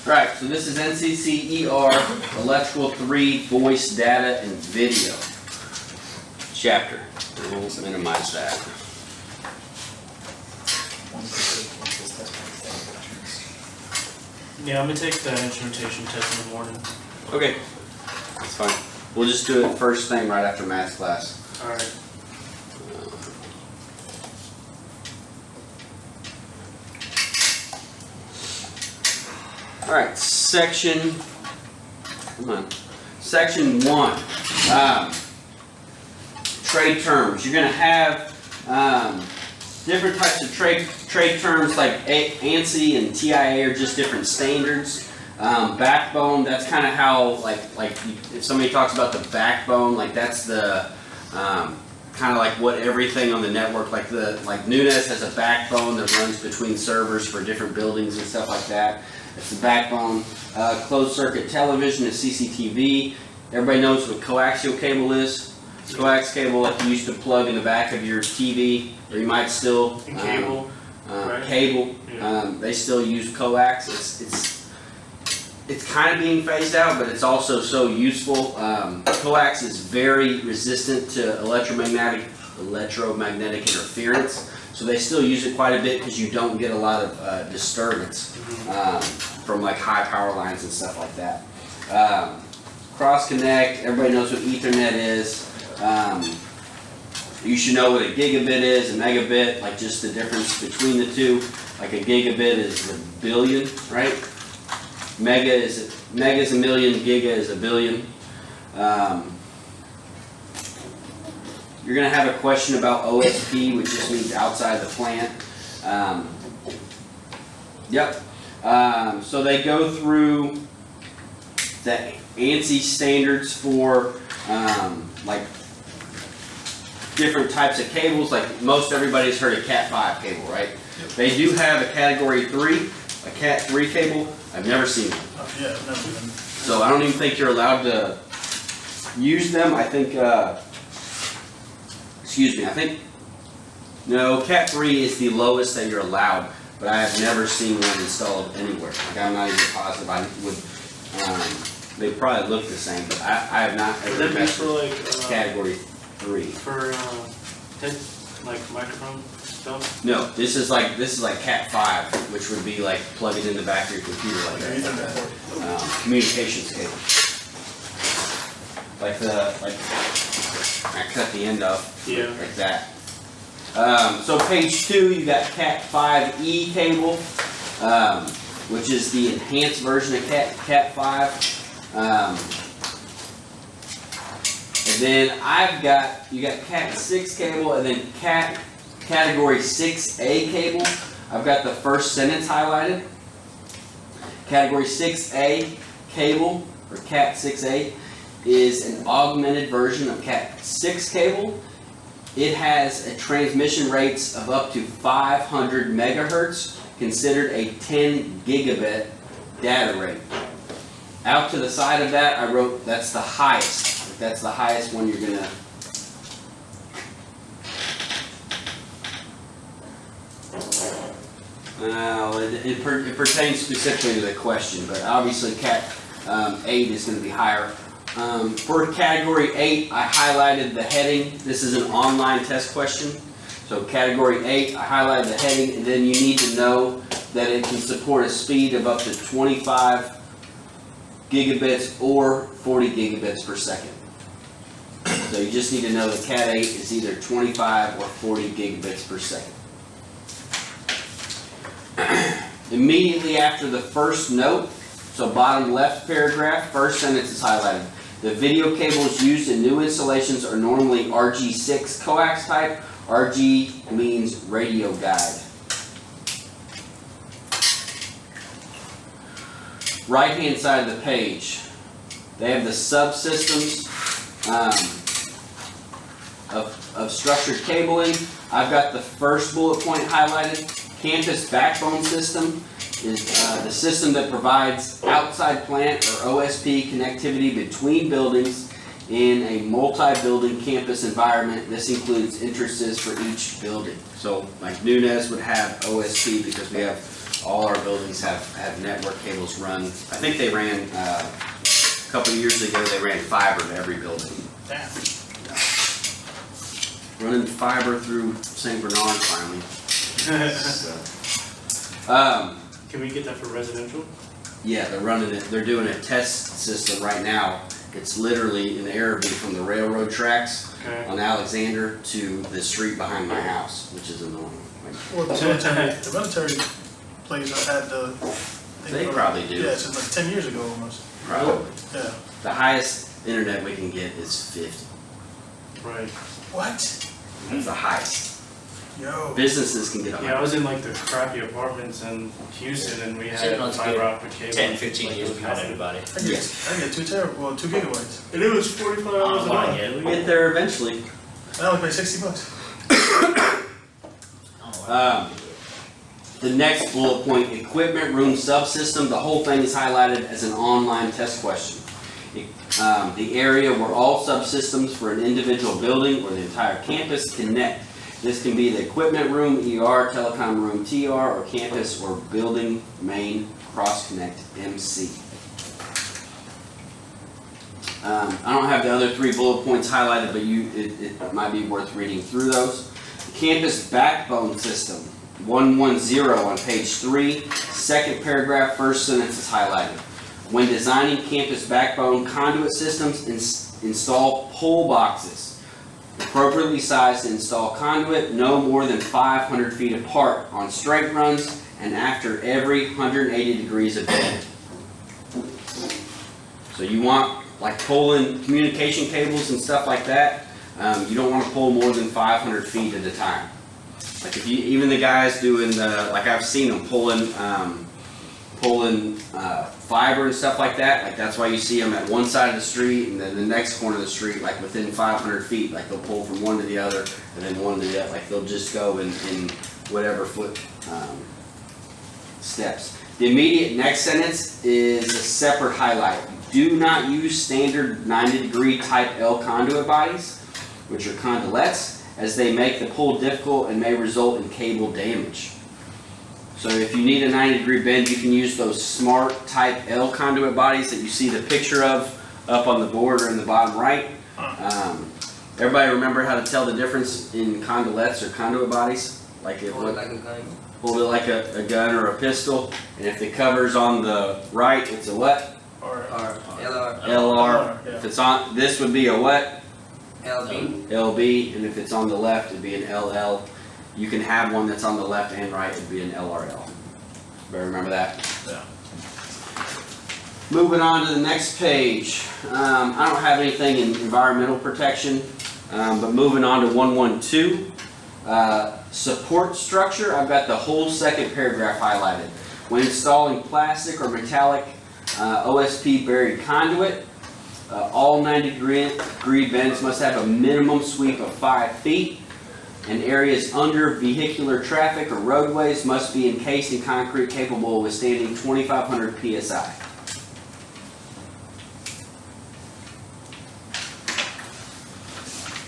Right, so this is NCCER Electrical 3 Voice Data and Video chapter. And we'll minimize that. Yeah, I'm gonna take the instrumentation test in the morning. Okay, that's fine. We'll just do it first thing right after math class. Alright. Alright, section 1. Trade terms. You're going to have different types of trade terms like ANSI and TIA are just different standards. Backbone, that's kind of how, like if somebody talks about the backbone, like that's the kind of like what everything on the network, like Nunes has a backbone that runs between servers for different buildings and stuff like that. It's the backbone. Closed circuit television is CCTV. Everybody knows what coaxial cable is. Coax cable, like you used to plug in the back of your TV, or you might still Cable. Right. Cable. Yeah. They still use coax. It's kind of being phased out, but it's also so useful. Coax is very resistant to electromagnetic interference, so they still use it quite a bit because you don't get a lot of disturbance from like high power lines and stuff like that. Cross connect, everybody knows what Ethernet is. You should know what a gigabit is, a megabit, like just the difference between the two. Like a gigabit is a billion, right? Mega is a million, giga is a billion. You're going to have a question about OSP, which just means outside the plant. So they go through the ANSI standards for like different types of cables. Like most everybody's heard of Cat 5 cable, right? Yep. They do have a Category 3, a Cat 3 cable. I've never seen one. Yeah, I've never been. So I don't even think you're allowed to use them. I think, no, Cat 3 is the lowest that you're allowed, but I have never seen one installed anywhere. Like I'm not even positive I would, they probably look the same, but I have not ever messed with Category 3. For like microphone stuff? No, this is like Cat 5, which would be like plug it in the back of your computer like that. Communications cable. I cut the end off like that. So page 2, you got Cat 5e cable, which is the enhanced version of Cat 5. And then you got Cat 6 cable, and then Category 6A cable. I've got the first sentence highlighted. Category 6A cable, or Cat 6A, is an augmented version of Cat 6 cable. It has a transmission rates of up to 500 megahertz, considered a 10 gigabit data rate. Out to the side of that, I wrote that's the highest. That's the highest one you're gonna. It pertains specifically to the question, but obviously Cat 8 is going to be higher. For Category 8, I highlighted the heading. This is an online test question. So Category 8, I highlighted the heading, and then you need to know that it can support a speed of up to 25 gigabits or 40 gigabits per second. So you just need to know that Cat 8 is either 25 or 40 gigabits per second. Immediately after the first note, so bottom left paragraph, first sentence is highlighted. The video cables used in new installations are normally RG6 coax type. RG means radio guide. Right hand side of the page, they have the subsystems of structured cabling. I've got the first bullet point highlighted. Campus backbone system is the system that provides outside plant or OSP connectivity between buildings in a multi-building campus environment. This includes entrances for each building. So like Nunes would have OSP because we have all our buildings have network cables run. I think they ran, a couple of years ago, they ran fiber to every building. Damn. Running fiber through St. Bernard finally. So, Can we get that for residential? yeah, they're running it, they're doing a test system right now. It's literally an Araby from the railroad tracks Okay. on Alexander to the street behind my house, which is annoying. Well, the military place had the. They probably do. Yeah, it's like 10 years ago almost. Probably. Yeah. The highest internet we can get is 50. Right. What? That's the highest. Yo. Businesses can get Yeah, I 100. was in like the crappy apartments in Houston and we had Signal's fiber good. optic cable. 10, 15 like, years it was behind nothing. everybody. I get 2 gigabytes. And it was 45 hours a Online, month. yeah. We'll get there eventually. I only pay $60. The next bullet point, equipment room subsystem, the whole thing is highlighted as an online test question. The area where all subsystems for an individual building or the entire campus connect. This can be the equipment room, ER, telecom room, TR, or campus or building main cross connect, MC. I don't have the other 3 bullet points highlighted, but it might be worth reading through those. Campus backbone system, 110 on page 3, second paragraph, first sentence is highlighted. When designing campus backbone conduit systems, install pole boxes, appropriately sized to install conduit no more than 500 feet apart on straight runs and after every 180 degrees of bend. So you want, like pulling communication cables and stuff like that, you don't want to pull more than 500 feet at a time. Like if you, even the guys doing the, like I've seen them pulling fiber and stuff like that, like that's why you see them at one side of the street and then the next corner of the street, like within 500 feet, like they'll pull from one to the other and then one to the other, like they'll just go in whatever foot steps. The immediate next sentence is a separate highlight. Do not use standard 90-degree type L conduit bodies, which are conduits, as they make the pull difficult and may result in cable damage. So if you need a 90-degree bend, you can use those smart type L conduit bodies that you see the picture of up on the board or in the bottom right. Everybody remember how to tell the difference in conduits or conduit bodies? Like it Hold it like a gun. hold it like a gun or a pistol, and if the cover's on the right, it's a what? Or Or LR. LR. yeah. If it's on, this would be a what? LB. LB, and if it's on the left, it'd be an LL. You can have one that's on the left and right, it'd be an LRL. Better remember that. Yeah. Moving on to the next page. I don't have anything in environmental protection, but moving on to 112. Support structure, I've got the whole second paragraph highlighted. When installing plastic or metallic OSP buried conduit, all 90-degree bends must have a minimum sweep of 5 feet, and areas under vehicular traffic or roadways must be encased in concrete capable of withstanding 2,500 psi.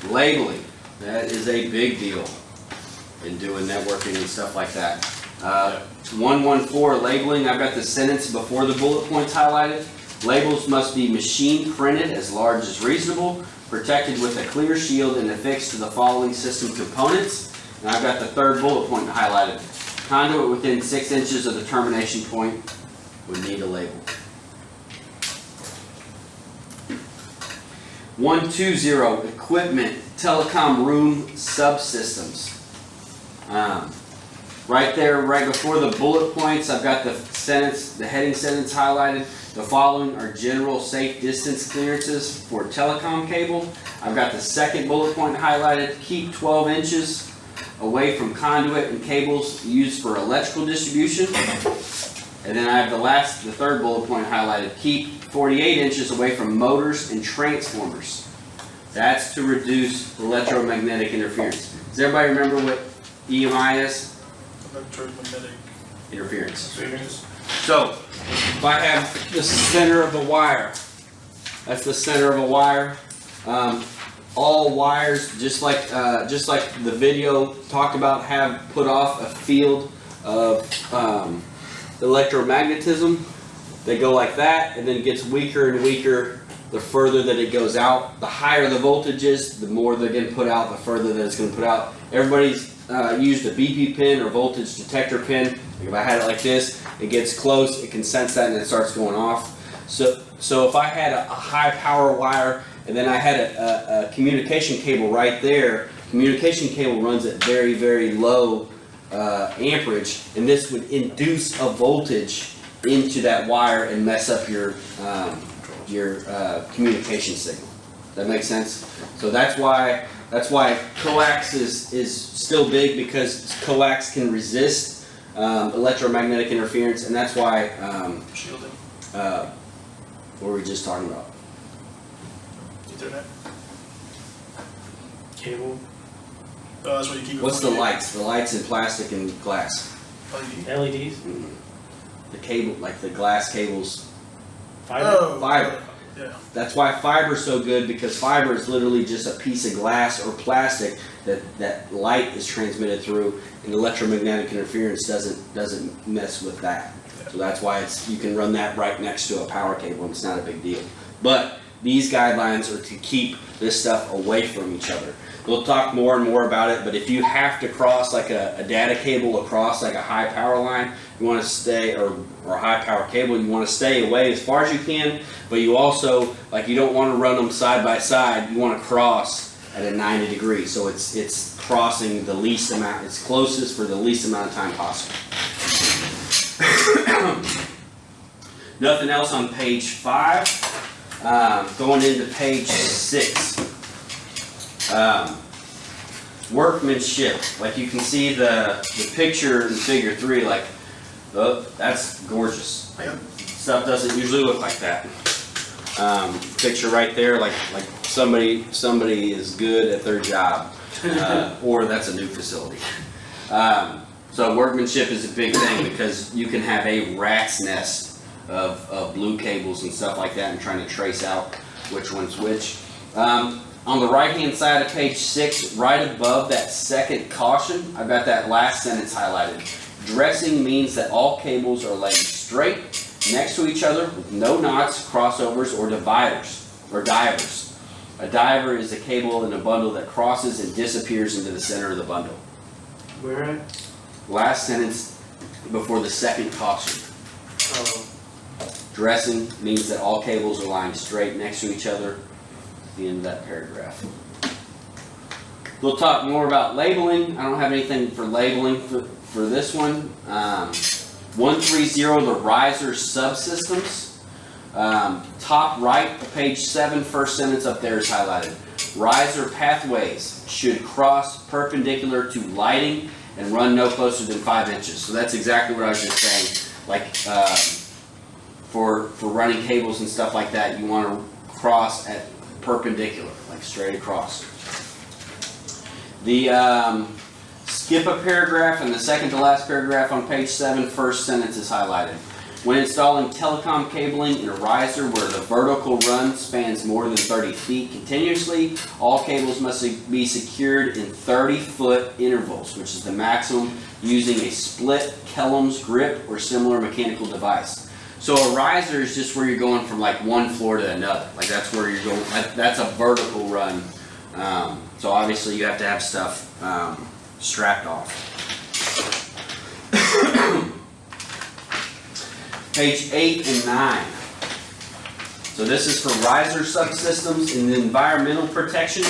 Labeling, that is a big deal in doing networking and stuff like that. 114 labeling, I've got the sentence before the bullet points highlighted. Labels must be machine printed as large as reasonable, protected with a clear shield and affixed to the following system components. And I've got the third bullet point highlighted. Conduit within 6 inches of the termination point would need a label. 120, equipment, telecom room subsystems. Right there, right before the bullet points, I've got the sentence, the heading sentence highlighted. The following are general safe distance clearances for telecom cable. I've got the second bullet point highlighted. Keep 12 inches away from conduit and cables used for electrical distribution. And then I have the third bullet point highlighted. Keep 48 inches away from motors and transformers. That's to reduce electromagnetic interference. Does everybody remember what EMI is? Electromagnetic. Interference. So, if I have the center of a wire, that's the center of a wire. All wires, just like the video talked about, have put off a field of electromagnetism, they go like that, and then it gets weaker and weaker the further that it goes out. The higher the voltage is, the more they're going to put out, the further that it's going to put out. Everybody's used a BP pin or voltage detector pin. Like if I had it like this, it gets close, it can sense that, and it starts going off. So if I had a high power wire, and then I had a communication cable right there, communication cable runs at very, very low amperage, and this would induce a voltage into that wire and mess up your communication signal. That makes sense? So that's why coax is still big, because coax can resist electromagnetic interference, and that's why Shielding, what were we just talking about? Ethernet. Cable, Oh, that's what you keep it. What's the plugged in. lights? The lights in plastic and glass. LED. LEDs, The cable, like the glass cables. fiber. Oh, Fiber. Yeah. That's why fiber's so good, because fiber is literally just a piece of glass or plastic that light is transmitted through, and electromagnetic interference doesn't mess with that. So that's why you can run that right next to a power cable, and it's not a big deal. But these guidelines are to keep this stuff away from each other. We'll talk more and more about it, but if you have to cross like a data cable across like a high power line, you want to stay, or a high power cable, you want to stay away as far as you can, but you also, like, you don't want to run them side by side, you want to cross at a 90 degrees, so it's crossing the least amount, it's closest for the least amount of time possible. Nothing else on page 5. Going into page 6. Workmanship. Like you can see the picture in figure 3, like, oh, that's gorgeous. Like, Yep. stuff doesn't usually look like that. Picture right there, like somebody is good at their job, or that's a new facility. So workmanship is a big thing, because you can have a rat's nest of blue cables and stuff like that, and trying to trace out which one's which. On the right hand side of page 6, right above that second caution, I've got that last sentence highlighted. Dressing means that all cables are laid straight next to each other with no knots, crossovers, or dividers, or divers. A diver is a cable in a bundle that crosses and disappears into the center of the bundle. Where at? Last sentence before the second caution. Oh, Dressing means that all cables are lying straight next to each other at the end of that paragraph. We'll talk more about labeling. I don't have anything for labeling for this one. 130, the riser subsystems. Top right of page 7, first sentence up there is highlighted. Riser pathways should cross perpendicular to lighting and run no closer than 5 inches. So that's exactly what I was just saying. Like for running cables and stuff like that, you want to cross at perpendicular, like straight across. The skip a paragraph, and the second to last paragraph on page 7, first sentence is highlighted. When installing telecom cabling in a riser where the vertical run spans more than 30 feet continuously, all cables must be secured in 30-foot intervals, which is the maximum, using a split Kellum's grip or similar mechanical device. So a riser is just where you're going from like one floor to another. Like that's where you're going, that's a vertical run. So obviously you have to have stuff strapped off. Page 8 and 9. So this is for riser subsystems in the environmental protection.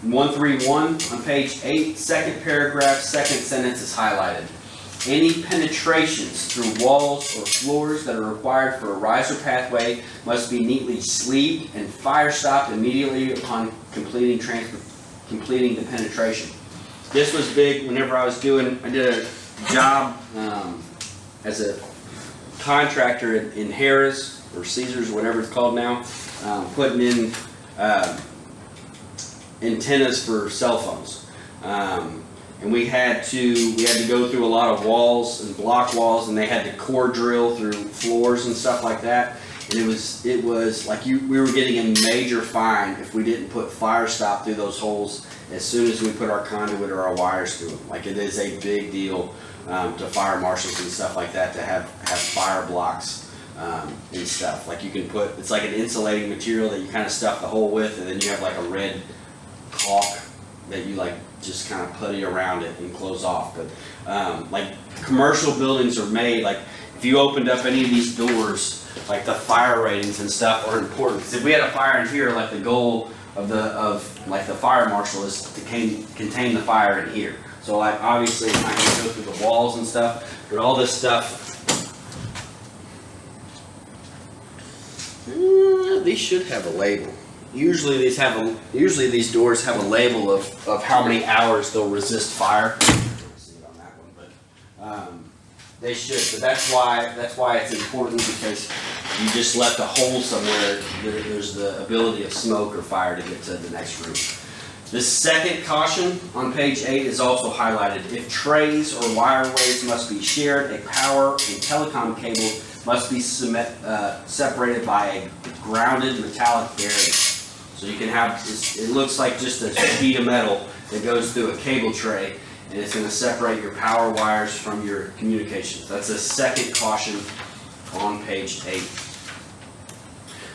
131 on page 8, second paragraph, second sentence is highlighted. Any penetrations through walls or floors that are required for a riser pathway must be neatly sleeved and fire stopped immediately upon completing the penetration. This was big whenever I did a job as a contractor in Harris or Caesars, whatever it's called now, putting in antennas for cell phones. And we had to go through a lot of walls and block walls, and they had to core drill through floors and stuff like that. And it was like we were getting a major fine if we didn't put fire stop through those holes as soon as we put our conduit or our wires through them. Like, it is a big deal to fire marshals and stuff like that to have have fire blocks and stuff. Like you can put, it's like an insulating material that you kind of stuff the hole with, and then you have like a red caulk that you like just kind of putty around it and close off. But like commercial buildings are made, like if you opened up any of these doors, like the fire ratings and stuff are important. Because if we had a fire in here, like the goal of the fire marshal is to contain the fire in here. So like obviously it's not gonna go through the walls and stuff, but all this stuff, these should have a label. Usually these doors have a label of how many hours they'll resist fire. See it on that one, but they should. But that's why it's important, because you just left a hole somewhere. There's the ability of smoke or fire to get to the next room. The second caution on page 8 is also highlighted. If trays or wireways must be shared, a power and telecom cable must be separated by a grounded metallic barrier. So you can have, it looks like just a sheet of metal that goes through a cable tray, and it's going to separate your power wires from your communications. That's the second caution on page 8.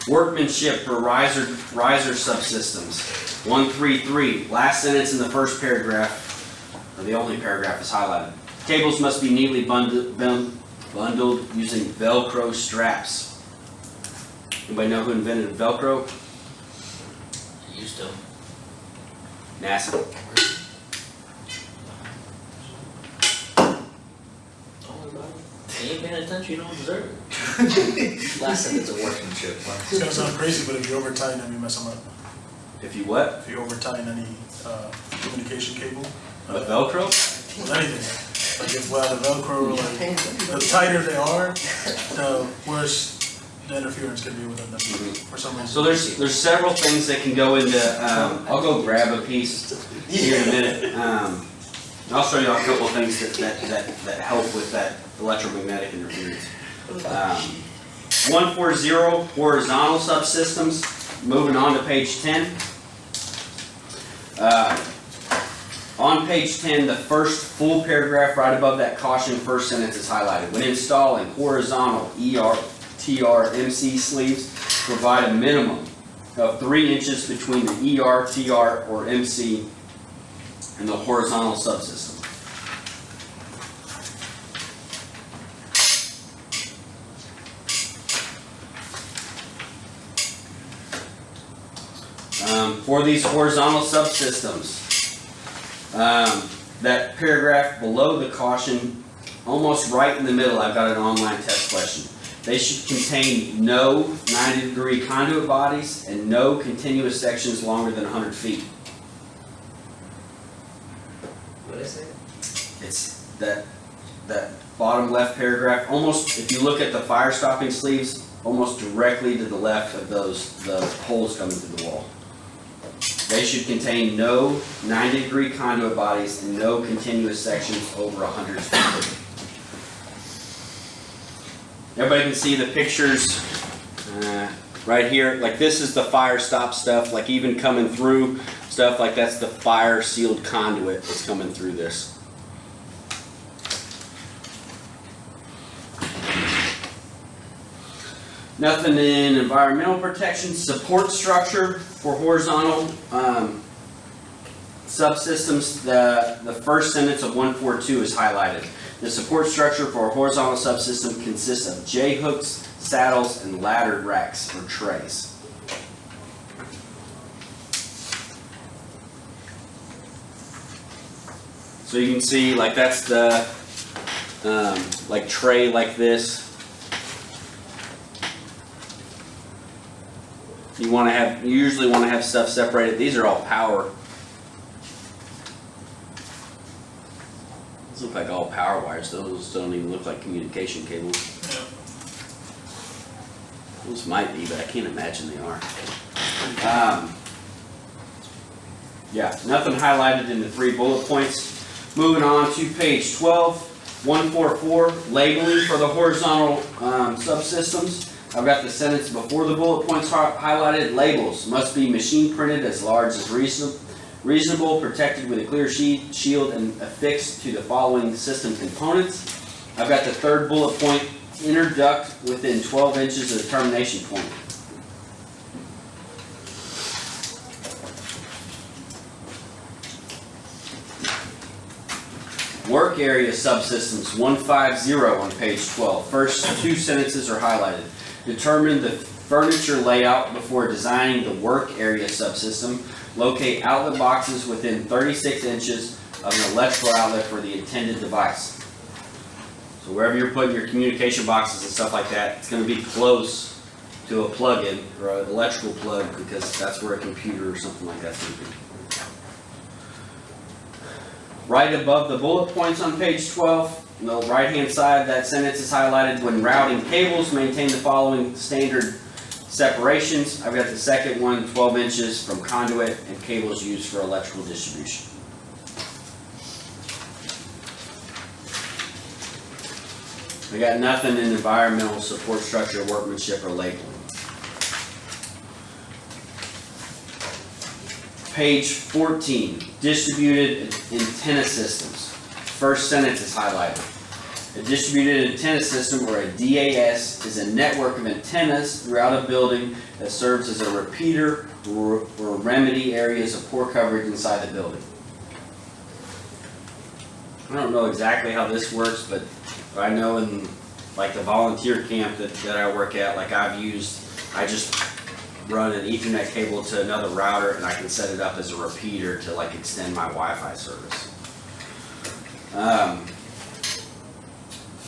Workmanship for riser subsystems. 133, last sentence in the first paragraph, or the only paragraph is highlighted. Cables must be neatly bundled using Velcro straps. Anybody know who invented Velcro? Used to. NASA. You ain't paying attention, you don't deserve it. Last sentence of workmanship. It's gonna sound crazy, but if you over tighten them, you mess them up. If you what? If you over tighten any communication cable, With Velcro? with anything, like if the Velcro, like the tighter they are, the worse the interference can be within them for some reason. So there's several things that can go into. I'll go grab a piece here in a minute. I'll show you a couple of things that help with that electromagnetic interference. 140 horizontal subsystems. Moving on to page 10. On page 10, the first full paragraph right above that caution first sentence is highlighted. When installing horizontal ER/TR MC sleeves, provide a minimum of 3 inches between the ER, TR, or MC and the horizontal subsystem. For these horizontal subsystems, that paragraph below the caution, almost right in the middle, I've got an online test question. They should contain no 90-degree conduit bodies and no continuous sections longer than 100 feet. What did I say? It's that bottom left paragraph, almost, if you look at the fire stopping sleeves, almost directly to the left of the holes coming through the wall. They should contain no 90-degree conduit bodies and no continuous sections over 100 feet. Everybody can see the pictures right here. Like this is the fire stop stuff, like even coming through stuff like that's the fire sealed conduit that's coming through this. Nothing in environmental protection. Support structure for horizontal subsystems. The first sentence of 142 is highlighted. The support structure for a horizontal subsystem consists of J-hooks, saddles, and laddered racks or trays. So you can see, like that's the like tray like this. You usually want to have stuff separated. These are all power. These look like all power wires. Those don't even look like communication cables. Yeah. Those might be, but I can't imagine they are. Yeah, nothing highlighted in the 3 bullet points. Moving on to page 12, 144, labeling for the horizontal subsystems. I've got the sentence before the bullet points highlighted. Labels must be machine printed as large as reasonable, protected with a clear shield and affixed to the following system components. I've got the third bullet point inner duct within 12 inches of the termination point. Work area subsystems 150 on page 12. First two sentences are highlighted. Determine the furniture layout before designing the work area subsystem. Locate outlet boxes within 36 inches of an electrical outlet for the intended device. So wherever you're putting your communication boxes and stuff like that, it's going to be close to a plug-in or an electrical plug because that's where a computer or something like that's going to be. Right above the bullet points on page 12, on the right-hand side, that sentence is highlighted. When routing cables, maintain the following standard separations. I've got the second one, 12 inches from conduit and cables used for electrical distribution. I got nothing in environmental support structure, workmanship, or labeling. Page 14, distributed antenna systems. First sentence is highlighted. A distributed antenna system, or a DAS, is a network of antennas throughout a building that serves as a repeater or remedy areas of poor coverage inside the building. I don't know exactly how this works, but I know in like the volunteer camp that I work at, like I just run an Ethernet cable to another router and I can set it up as a repeater to like extend my Wi-Fi service.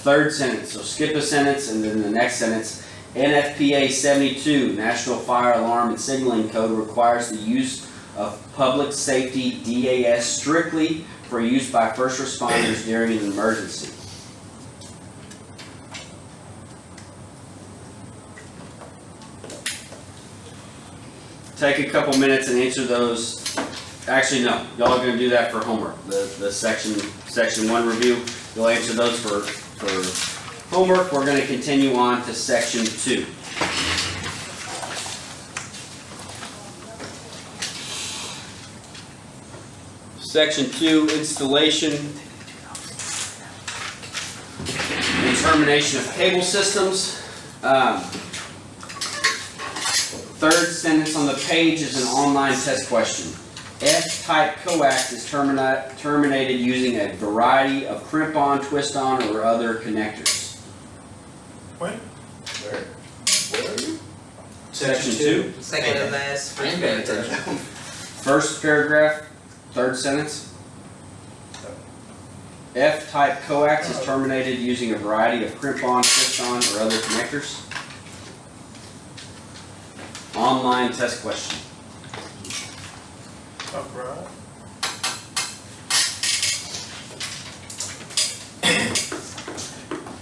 Third sentence, so skip a sentence and then the next sentence. NFPA 72, National Fire Alarm and Signaling Code, requires the use of public safety DAS strictly for use by first responders during an emergency. Take a couple minutes and answer those. Actually, no, y'all are going to do that for homework. The section 1 review, you'll answer those for homework. We're going to continue on to section 2. Section 2, installation and termination of cable systems. Third sentence on the page is an online test question. F-type coax is terminated using a variety of crimp-on, twist-on, or other connectors. What? Where are you? Section 2. Second to last. I ain't paying attention. First paragraph, third sentence. F-type coax is terminated using a variety of crimp-on, twist-on, or other connectors. Online test question. Alright.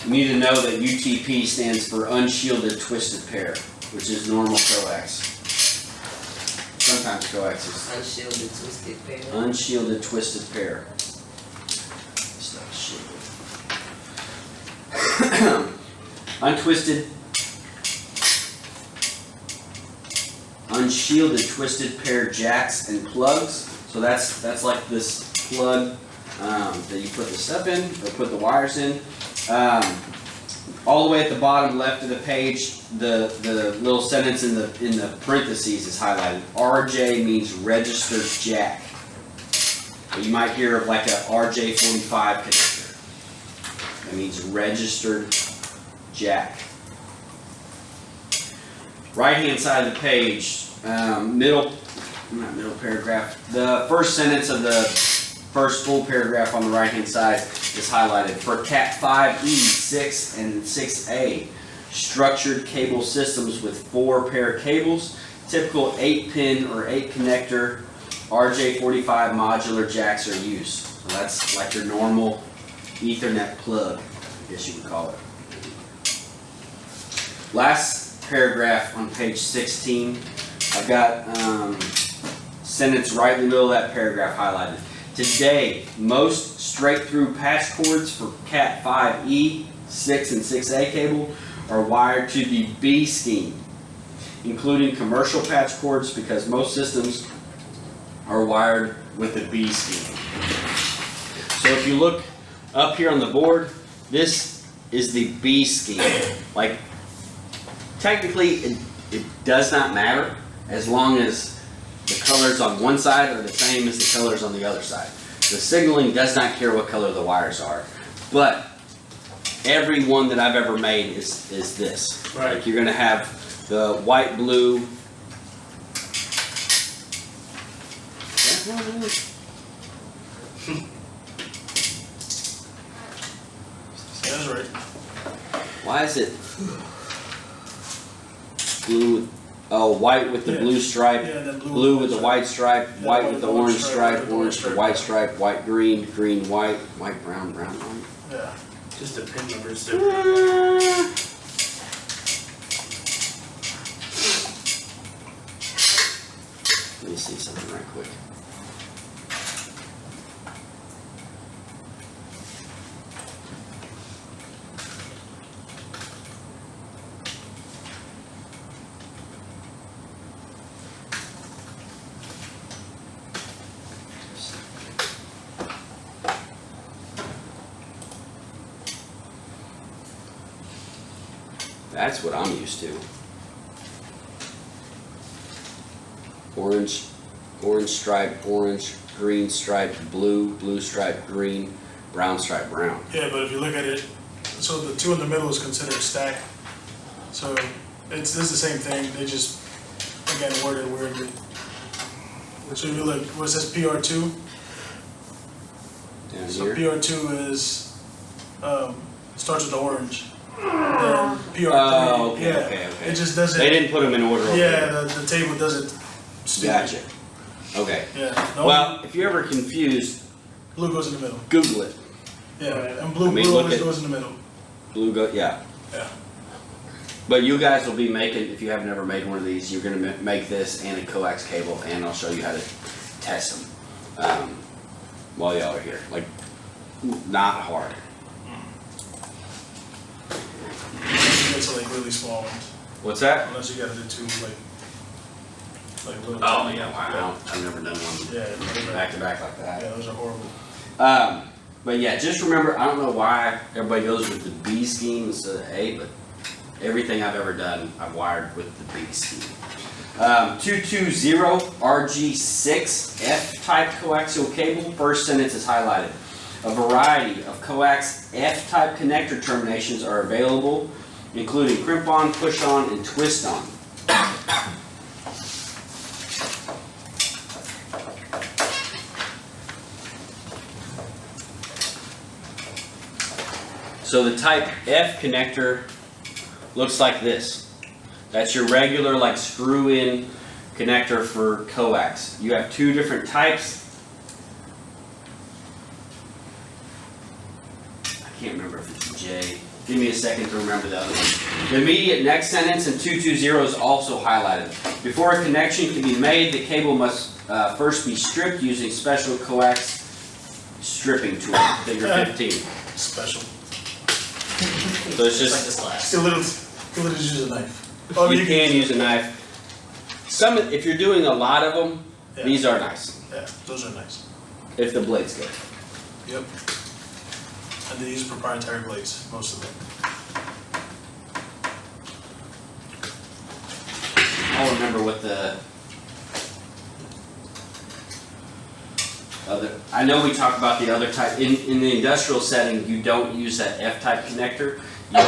You need to know that UTP stands for unshielded twisted pair, which is normal coax. Sometimes coax is Unshielded twisted pair. unshielded twisted pair. It's not shielded. Unshielded twisted pair jacks and plugs. So that's like this plug that you put the stuff in or put the wires in. All the way at the bottom left of the page, the little sentence in the parentheses is highlighted. RJ means registered jack. So you might hear of like a RJ45 connector. That means registered jack. Right hand side of the page, not middle paragraph. The first sentence of the first full paragraph on the right hand side is highlighted. For Cat 5E, 6, and 6A, structured cable systems with 4 pair cables, typical 8-pin or 8-connector RJ45 modular jacks are used. So that's like your normal Ethernet plug, I guess you would call it. Last paragraph on page 16, I've got sentence right in the middle of that paragraph highlighted. Today, most straight-through patch cords for Cat 5E, 6, and 6A cable are wired to the B scheme, including commercial patch cords, because most systems are wired with the B scheme. So if you look up here on the board, this is the B scheme. Like, technically, it does not matter as long as the colors on one side are the same as the colors on the other side. The signaling does not care what color the wires are. But every one that I've ever made is this. Right. Like, you're gonna have the white, blue. That's right. Why is it blue with, oh, white with the Yeah. blue stripe, Yeah, then blue with the white stripe, Yeah, white with the orange stripe, with the orange with the white stripe, white, green, green, white, white, brown, brown, white. Yeah. Just the pin numbers different. Let me see something right quick. That's what I'm used to. Orange, orange stripe, orange, green stripe, blue, blue stripe, green, brown stripe, brown. Yeah, but if you look at it, so the two in the middle is considered stacked. So this is the same thing, they just, again, worded weirdly. So if you look, what says PR2, Down so here. PR2 is, starts with the orange. Then PR3, Oh, okay, yeah, okay, okay. it just doesn't, They didn't put them in order over yeah, there. the table doesn't speak. Gotcha. Okay. Yeah, the only- Well, if you're ever confused, blue goes in the middle, Google it. yeah, and blue, I mean, blue look always at- goes in the middle, Blue go, yeah. yeah. But you guys will be making, if you haven't ever made one of these, you're gonna make this and a coax cable, and I'll show you how to test them while y'all are here. Like, not hard. Unless you get to like really small ones, What's that? unless you gotta do two like little. Oh yeah, wow. I've never done one Yeah, those are- back to back like yeah, that. those are horrible. But yeah, just remember, I don't know why everybody goes with the B scheme instead of A, but everything I've ever done, I've wired with the B scheme. 220 RG6 F-type coaxial cable, first sentence is highlighted. A variety of coax F-type connector terminations are available, including crimp-on, push-on, and twist-on. So the type F connector looks like this. That's your regular like screw-in connector for coax. You have two different types. I can't remember if it's J. Give me a second to remember the other one. The immediate next sentence in 220 is also highlighted. Before a connection can be made, the cable must first be stripped using special coax stripping tool, figure 15. Special. So it's Just like just, this last. Still little just use a knife. Oh, you can use a knife. Some, if you're doing a lot of them, Yeah. these are nice, Yeah, those are nice. if the blade's good. Yep. And they use proprietary blades, most of them. I'll remember what the other, I know we talked about the other type, in the industrial setting, you don't use that F-type connector. You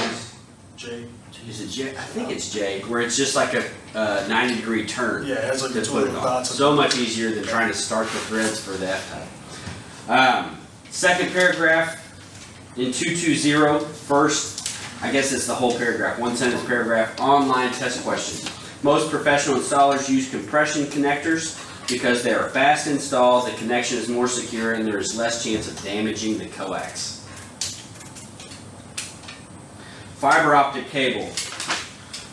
J. use a J, I think it's J, where it's just like a 90-degree turn. Yeah, it has like To the put two it little on. dots. So much easier than trying to start the threads for the F-type. Second paragraph in 220, first, I guess it's the whole paragraph, one sentence paragraph, online test questions. Most professional installers use compression connectors because they are fast installs, the connection is more secure, and there is less chance of damaging the coax. Fiber optic cable.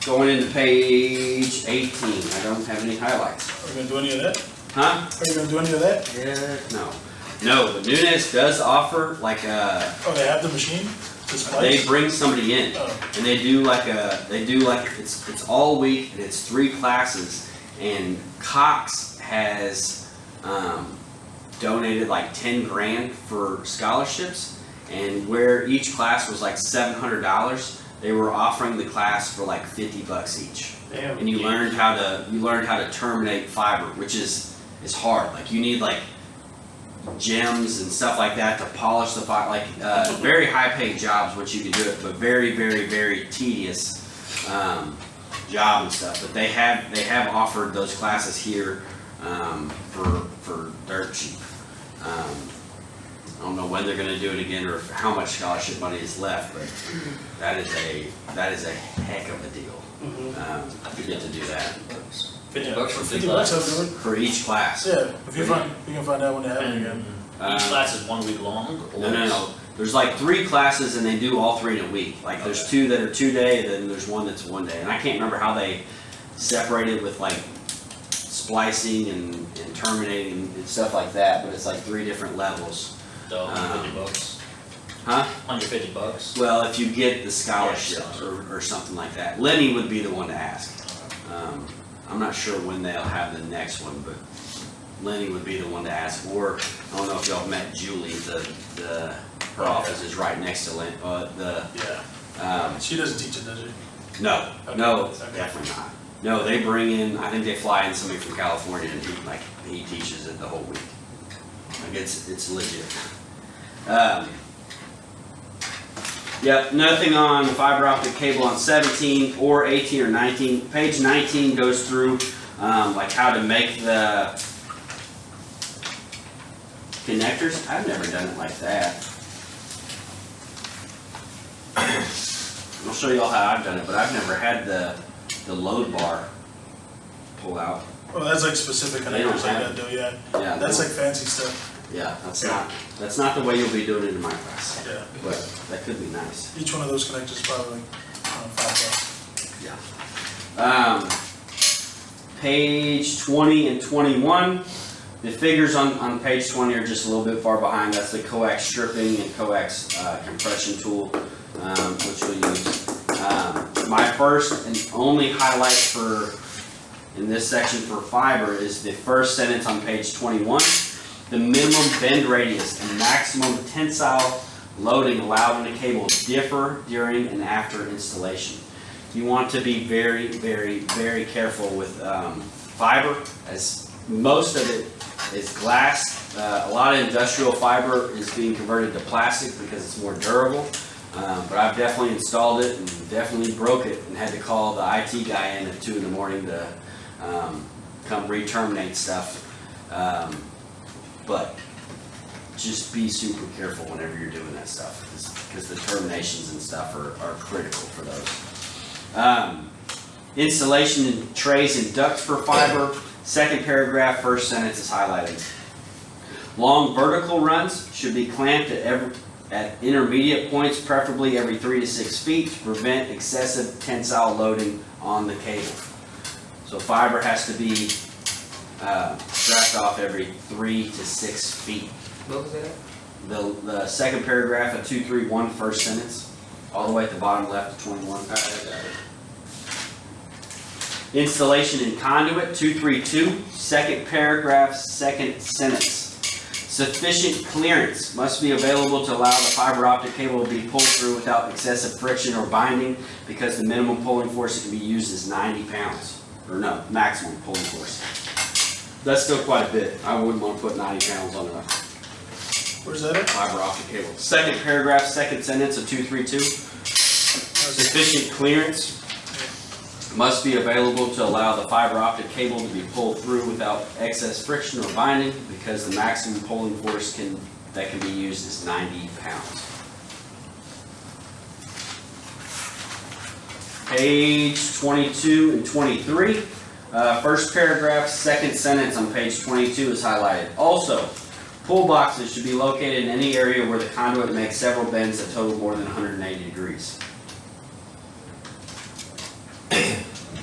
Going into page 18. I don't have any highlights. Are you gonna do any of that? Huh? Are you gonna do any of that? No. No, but Nunes does offer like a, Oh, they have the machine? To splice? they bring somebody in Oh, and they do like it's all week and it's 3 classes, and Cox has donated like 10 grand for scholarships, And where each class was like $700, they were offering the class for like $50 each. Damn. And you learned how to terminate fiber, which is hard. Like you need like gems and stuff like that to polish the fiber. Like very high paid jobs, which you can do it, but very, very, very tedious job and stuff. But they have offered those classes here for dirt cheap. I don't know when they're going to do it again or how much scholarship money is left, but that is a heck of a deal to get to do that $50 for 3 $50 classes. I'll do it. for each class. Yeah, if you can find out when they have it again. Each class is 1 week long? Or No. There's like 3 classes and they do all 3 in a week. Like there's 2 that are 2 day, then there's 1 that's 1 day. And I can't remember how they separated with like splicing and terminating and stuff like that, but it's like 3 different levels. So, $150. Huh? $150. Well, if you get the scholarship Yeah. or something like that. Lenny would be the one to ask. I'm not sure when they'll have the next one, but Lenny would be the one to ask. Or, I don't know if y'all met Julie, her office is right next to Lenny, Yeah. She doesn't teach it, does she? no, Okay. no, Okay. definitely not. No, they bring in, I think they fly in somebody from California and he teaches it the whole week. Like it's legit. Yep, nothing on the fiber optic cable on 17 or 18 or 19. Page 19 goes through like how to make the connectors. I've never done it like that. I'll show you all how I've done it, but I've never had the load bar pull out. Oh, that's like specific They don't connectors like have- that though, yeah. Yeah, That's like fancy stuff. yeah, that's not the way you'll be doing it in my class. Yeah. But that could be nice. Each one of those connectors is probably like $5. Page 20 and 21. The figures on page 20 are just a little bit far behind. That's the coax stripping and coax compression tool, which we'll use. My first and only highlight in this section for fiber is the first sentence on page 21. The minimum bend radius and maximum tensile loading allowed in a cable differ during and after installation. You want to be very, very, very careful with fiber, as most of it is glass. A lot of industrial fiber is being converted to plastic because it's more durable. But I've definitely installed it and definitely broke it and had to call the IT guy in at 2 in the morning to come re-terminate stuff. But just be super careful whenever you're doing that stuff because the terminations and stuff are critical for those. Installation in trays and ducts for fiber. Second paragraph, first sentence is highlighted. Long vertical runs should be clamped at intermediate points, preferably every 3 to 6 feet, to prevent excessive tensile loading on the cable. So fiber has to be strapped off every 3 to 6 feet. What was that? The second paragraph of 231, first sentence, all the way at the bottom left of 21. Alright, I got it. Installation in conduit, 232, second paragraph, second sentence. Sufficient clearance must be available to allow the fiber optic cable to be pulled through without excessive friction or binding, because the minimum pulling force that can be used is 90 pounds. Or no, maximum pulling force. That's still quite a bit. I wouldn't want to put 90 pounds on a Where's that at? fiber optic cable. Second paragraph, second sentence of 232. Sufficient clearance must be available to allow the fiber optic cable to be pulled through without excess friction or binding, because the maximum pulling force that can be used is 90 pounds. Page 22 and 23. First paragraph, second sentence on page 22 is highlighted. Also, pull boxes should be located in any area where the conduit makes several bends that total more than 180 degrees.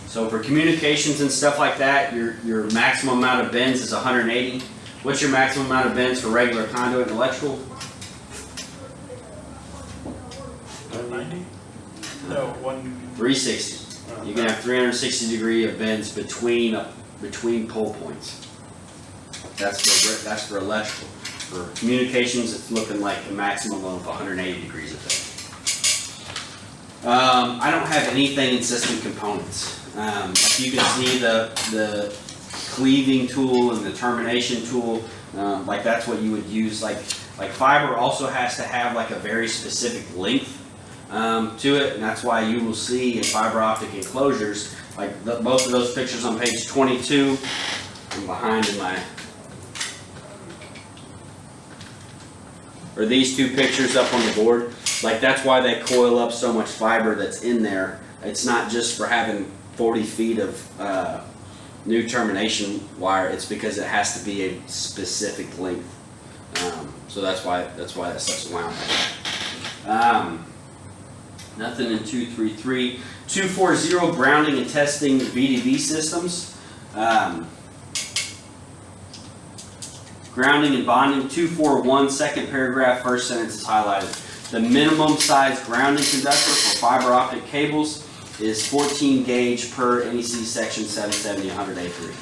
So for communications and stuff like that, your maximum amount of bends is 180. What's your maximum amount of bends for regular conduit and electrical? 190? No, 360. You can have 360 degree of bends between pull points. That's for electrical. For communications, it's looking like a maximum of 180 degrees of phase. I don't have anything in system components. Like you can see the cleaving tool and the termination tool, like that's what you would use. Like fiber also has to have like a very specific length to it, and that's why you will see in fiber optic enclosures, like both of those pictures on page 22. I'm behind in my, or these two pictures up on the board. Like that's why they coil up so much fiber that's in there. It's not just for having 40 feet of new termination wire. It's because it has to be a specific length. So that's why that's such a wound. Nothing in 233. 240 grounding and testing VDV systems. Grounding and bonding. 241 second paragraph first sentence is highlighted. The minimum size grounding conductor for fiber optic cables is 14 gauge per NEC section 770 100A3.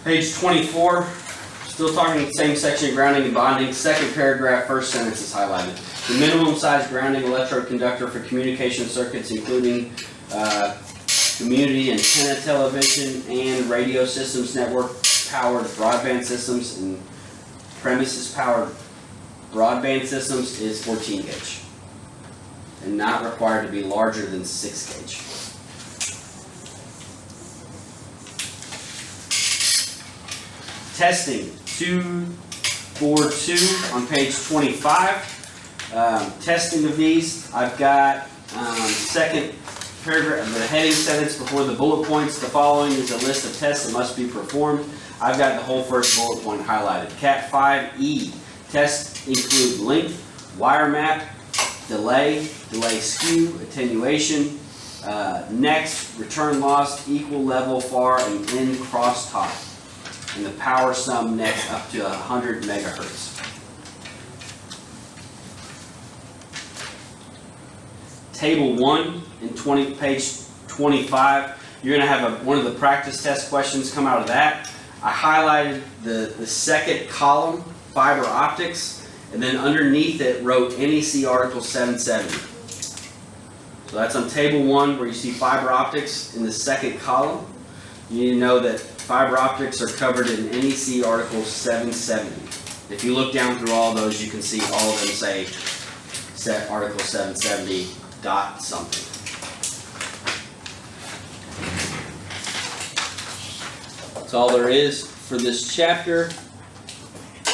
Page 24, still talking the same section, grounding and bonding. Second paragraph, first sentence is highlighted. The minimum size grounding electrode conductor for communication circuits, including community antenna television and radio systems, network powered broadband systems, and premises powered broadband systems, is 14 gauge. And not required to be larger than 6 gauge. Testing 242 on page 25. Testing of these, I've got second paragraph, the heading sentence before the bullet points. The following is a list of tests that must be performed. I've got the whole first bullet point highlighted. Cat 5E. Tests include length, wire map, delay skew, attenuation, next, return loss, equal level far, and end crosstalk. And the power sum next up to 100 megahertz. Table 1 in page 25, you're going to have one of the practice test questions come out of that. I highlighted the second column, fiber optics, and then underneath it wrote NEC Article 770. So that's on table 1 where you see fiber optics in the second column. You need to know that fiber optics are covered in NEC Article 770. If you look down through all those, you can see all of them say set Article 770 dot something. That's all there is for this chapter.